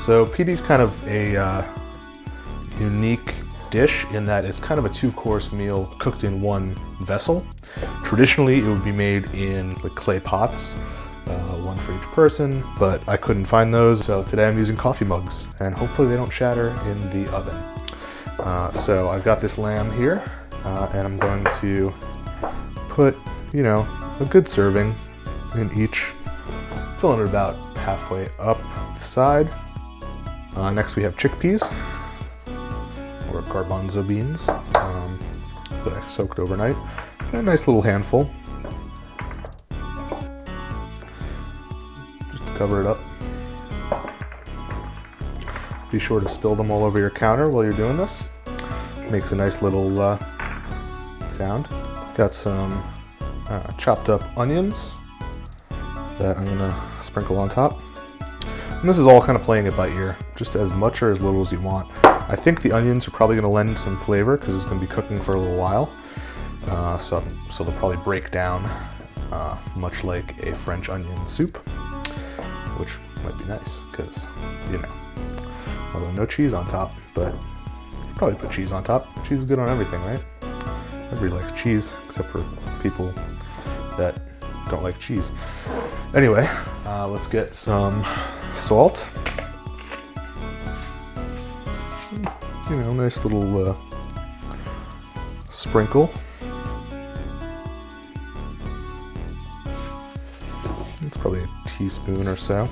So Piti's kind of a unique dish in that it's kind of a two-course meal cooked in one vessel. Traditionally, it would be made in like clay pots, one for each person, but I couldn't find those, so today I'm using coffee mugs, and hopefully they don't shatter in the oven. So I've got this lamb here, and I'm going to put, you know, a good serving in each, filling it about halfway up the side. Next we have chickpeas, or garbanzo beans, that I soaked overnight. A nice little handful. Just cover it up. Be sure to spill them all over your counter while you're doing this. Makes a nice little sound. Got some chopped up onions that I'm gonna sprinkle on top. And this is all kind of playing it by ear, just as much or as little as you want. I think the onions are probably gonna lend some flavor because it's gonna be cooking for a little while. So they'll probably break down much like a French onion soup, which might be nice because, you know, although no cheese on top, but you probably put cheese on top. Cheese is good on everything, right? Everybody likes cheese except for people that don't like cheese. Anyway, let's get some salt. You know, nice little sprinkle. It's probably a teaspoon or so.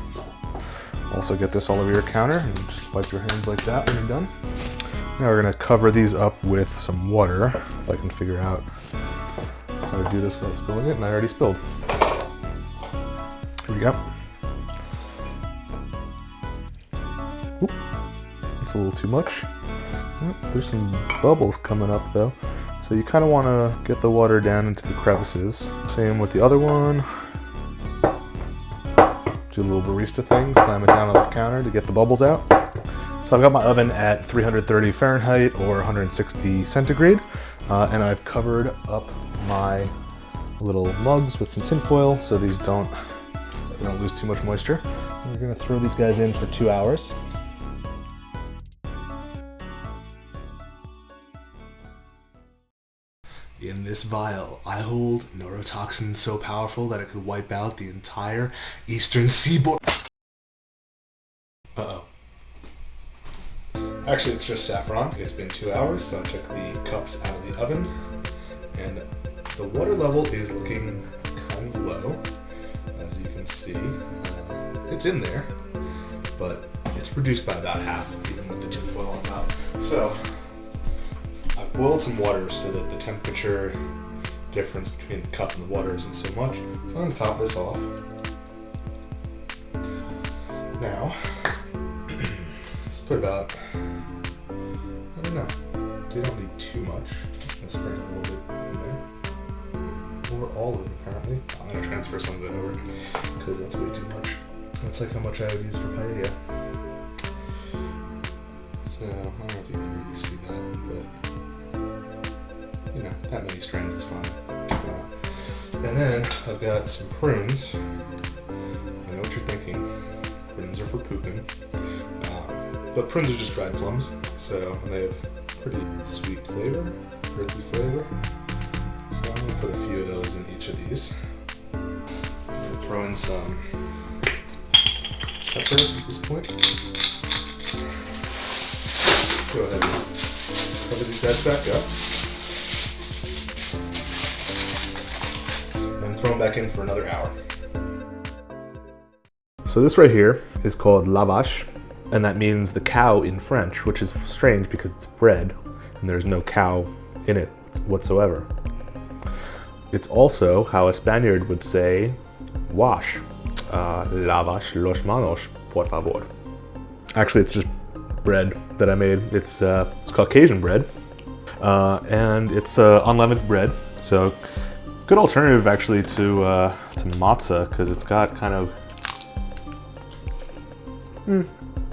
Also get this all over your counter and just wipe your hands like that when you're done. Now we're gonna cover these up with some water, if I can figure out how to do this without spilling it, and I already spilled. Here we go. Oop, that's a little too much. Oh, there's some bubbles coming up though. So you kind of want to get the water down into the crevices. Same with the other one. Do a little barista thing, slam it down on the counter to get the bubbles out. So I've got my oven at 330 Fahrenheit or 160 centigrade, and I've covered up my little mugs with some tin foil so these don't lose too much moisture. And we're gonna throw these guys in for 2 hours. In this vial, I hold neurotoxin so powerful that it could wipe out the entire eastern seaboard. Uh-oh. Actually, it's just saffron. It's been 2 hours, so I took the cups out of the oven, and the water level is looking kind of low, as you can see. It's in there, but it's reduced by about half, even with the tin foil on top. So I've boiled some water so that the temperature difference between the cup and the water isn't so much. So I'm going to top this off. Now, let's put about, I don't know, so you don't need too much. I'm going to sprinkle a little bit in there. Or all of it, apparently. I'm going to transfer some of it over because that's way too much. That's like how much I would use for paella. So, I don't know if you can really see that, but you know, that many strands is fine. And then I've got some prunes. I know what you're thinking. Prunes are for pooping. But prunes are just dried plums, so they have pretty sweet flavor, earthy flavor. So I'm going to put a few of those in each of these. I'm going to throw in some pepper at this point. Go ahead and cover these guys back up. Throw them back in for another hour. So this right here is called la vache, and that means the cow in French, which is strange because it's bread and there's no cow in it whatsoever. It's also how a Spaniard would say wash. Lavas los manos, por favor. Actually, it's just bread that I made. It's Caucasian bread, and it's unleavened bread. So good alternative actually to matzah because it's got kind of a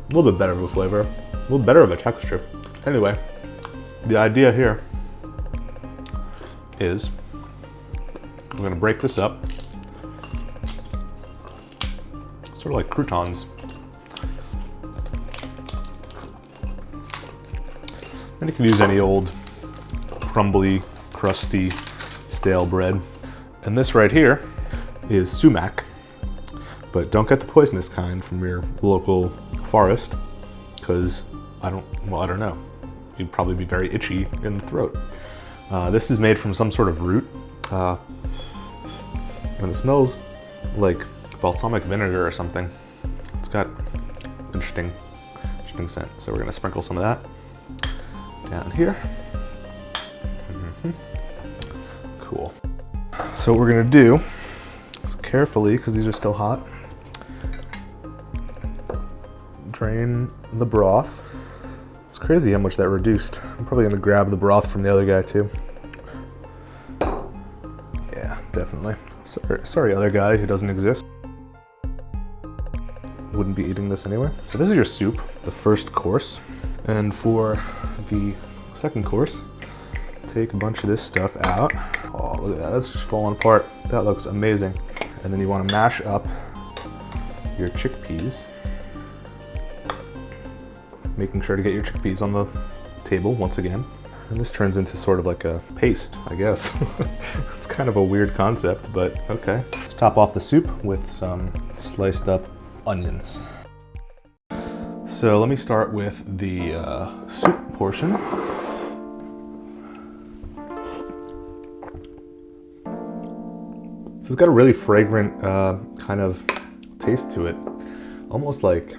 little bit better of a flavor, a little better of a texture. Anyway, the idea here is I'm going to break this up, sort of like croutons. And you can use any old crumbly, crusty, stale bread. And this right here is sumac, but don't get the poisonous kind from your local forest, because I don't know. You'd probably be very itchy in the throat. This is made from some sort of root, and it smells like balsamic vinegar or something. It's got interesting scent. So we're gonna sprinkle some of that down here. Cool. So what we're gonna do is carefully, because these are still hot, drain the broth. It's crazy how much that reduced. I'm probably gonna grab the broth from the other guy too. Yeah, definitely. Sorry other guy who doesn't exist. Wouldn't be eating this anyway. So this is your soup, the first course. And for the second course, take a bunch of this stuff out. Oh, look at that, that's just falling apart. That looks amazing. And then you wanna mash up your chickpeas. Making sure to get your chickpeas on the table once again. And this turns into sort of like a paste, I guess. It's kind of a weird concept, but okay. Let's top off the soup with some sliced up onions. So let me start with the soup portion. So it's got a really fragrant kind of taste to it. Almost like,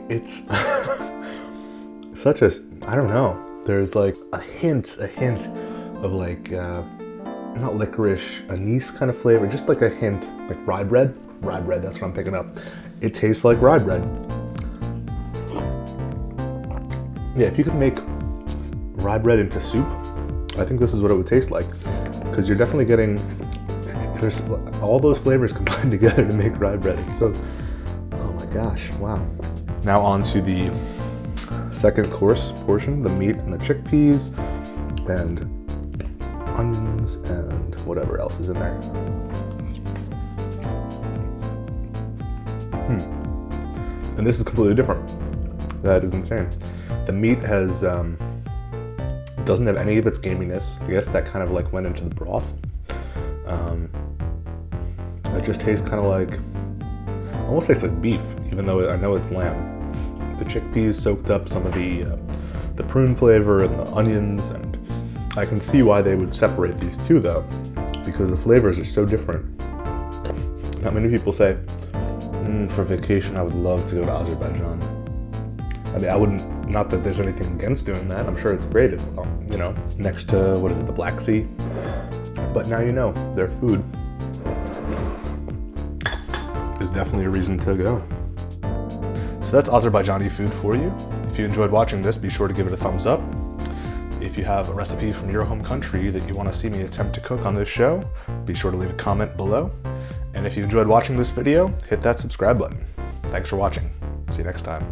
it's such a, I don't know. There's like a hint of like, not licorice, anise kind of flavor, just like a hint, like rye bread. Rye bread, that's what I'm picking up. It tastes like rye bread. Yeah, if you could make rye bread into soup, I think this is what it would taste like. Because you're definitely getting, there's all those flavors combined together to make rye bread. It's so, oh my gosh, wow. Now on to the second course portion, the meat and the chickpeas and onions and whatever else is in there. And this is completely different. That is insane. The meat has, doesn't have any of its gaminess. I guess that kind of like went into the broth. It just tastes kind of like, almost tastes like beef, even though I know it's lamb. The chickpeas soaked up some of the prune flavor and the onions, and I can see why they would separate these two though, because the flavors are so different. Not many people say, for vacation I would love to go to Azerbaijan. I mean, I wouldn't, not that there's anything against doing that, I'm sure it's great, it's, you know, next to, what is it, the Black Sea? But now you know, their food is definitely a reason to go. So that's Azerbaijani food for you. If you enjoyed watching this, be sure to give it a thumbs up. If you have a recipe from your home country that you want to see me attempt to cook on this show, be sure to leave a comment below. And if you enjoyed watching this video, hit that subscribe button. Thanks for watching. See you next time.